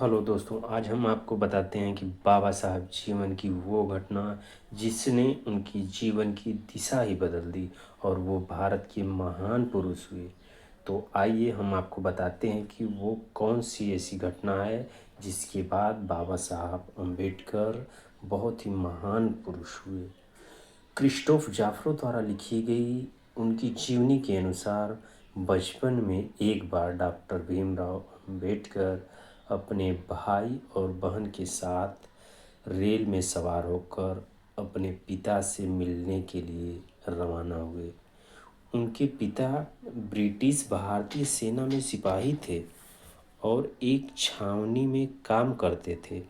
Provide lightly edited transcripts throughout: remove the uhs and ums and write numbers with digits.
Hello दोस्तों, आज हम आपको बताते हैं कि बाबा साहब जीवन की वो घटना जिसने उनकी जीवन की दिशा ही बदल दी और वो भारत के महान पुरुष हुए। तो आइए हम आपको बताते हैं कि वो कौन सी ऐसी घटना है जिसके बाद बाबा साहब अम्बेडकर बहुत ही महान पुरुष हुए। क्रिस्टोफ जाफरो द्वारा लिखी गई उनकी जीवनी के अनुसार बचपन में एक बार डॉक्टर भीमराव अंबेडकर अपने भाई और बहन के साथ रेल में सवार होकर अपने पिता से मिलने के लिए रवाना हुए। उनके पिता ब्रिटिश भारतीय सेना में सिपाही थे और एक छावनी में काम करते थे।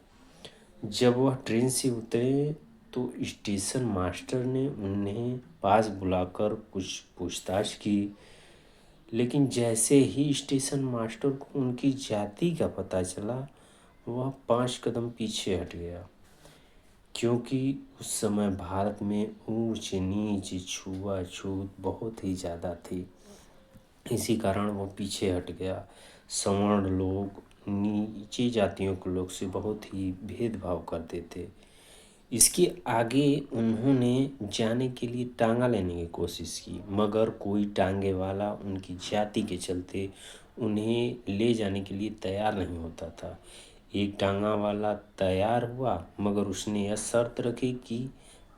जब वह ट्रेन से उतरे तो स्टेशन मास्टर ने उन्हें पास बुलाकर कुछ पूछताछ की, लेकिन जैसे ही स्टेशन मास्टर को उनकी जाति का पता चला, वह 5 कदम पीछे हट गया, क्योंकि उस समय भारत में ऊंच नीच छुआछूत बहुत ही ज़्यादा थी। इसी कारण वो पीछे हट गया। सवर्ण लोग नीची जातियों के लोग से बहुत ही भेदभाव करते थे। इसके आगे उन्होंने जाने के लिए टांगा लेने की कोशिश की, मगर कोई टांगे वाला उनकी जाति के चलते उन्हें ले जाने के लिए तैयार नहीं होता था। एक टांगा वाला तैयार हुआ, मगर उसने यह शर्त रखी कि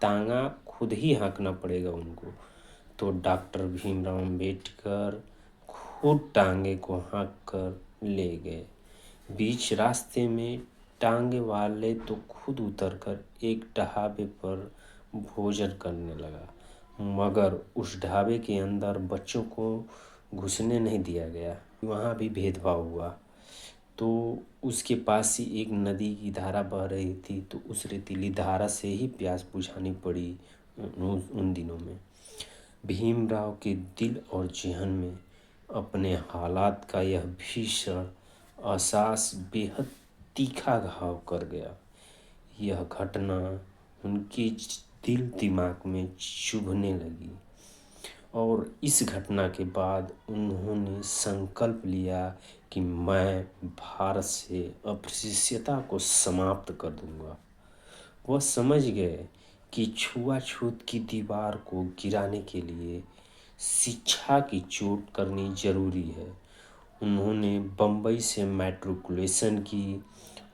टांगा खुद ही हाँकना पड़ेगा उनको। तो डॉक्टर भीमराव अंबेडकर खुद टांगे को हाँक कर ले गए। बीच रास्ते में टांगे वाले तो खुद उतरकर एक ढाबे पर भोजन करने लगा, मगर उस ढाबे के अंदर बच्चों को घुसने नहीं दिया गया। वहाँ भी भेदभाव हुआ। तो उसके पास ही एक नदी की धारा बह रही थी, तो उस रेतीली धारा से ही प्यास बुझानी पड़ी उन दिनों में। भीमराव के दिल और जेहन में अपने हालात का यह भीषण एहसास बेहद तीखा घाव कर गया। यह घटना उनके दिल दिमाग में चुभने लगी और इस घटना के बाद उन्होंने संकल्प लिया कि मैं भारत से अस्पृश्यता को समाप्त कर दूंगा। वह समझ गए कि छुआछूत की दीवार को गिराने के लिए शिक्षा की चोट करनी जरूरी है। उन्होंने बम्बई से मैट्रिकुलेशन की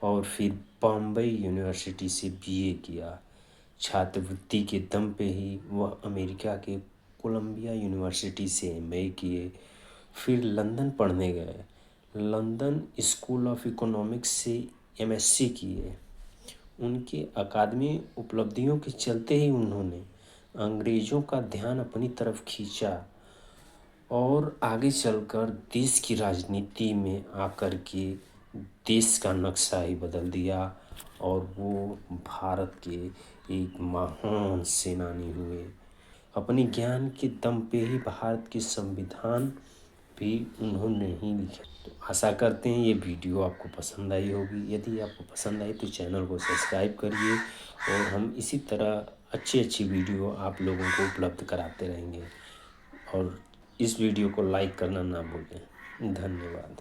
और फिर बम्बई यूनिवर्सिटी से बीए किया। छात्रवृत्ति के दम पे ही वह अमेरिका के कोलंबिया यूनिवर्सिटी से एमए किए, फिर लंदन पढ़ने गए। लंदन स्कूल ऑफ इकोनॉमिक्स से एमएससी किए। उनके अकादमी उपलब्धियों के चलते ही उन्होंने अंग्रेज़ों का ध्यान अपनी तरफ खींचा और आगे चलकर देश की राजनीति में आकर के देश का नक्शा ही बदल दिया और वो भारत के एक महान सेनानी हुए। अपने ज्ञान के दम पे ही भारत के संविधान भी उन्होंने ही लिखा। तो आशा करते हैं ये वीडियो आपको पसंद आई होगी। यदि आपको पसंद आई तो चैनल को सब्सक्राइब करिए और हम इसी तरह अच्छी वीडियो आप लोगों को उपलब्ध कराते रहेंगे। और इस वीडियो को लाइक करना ना भूलें। धन्यवाद।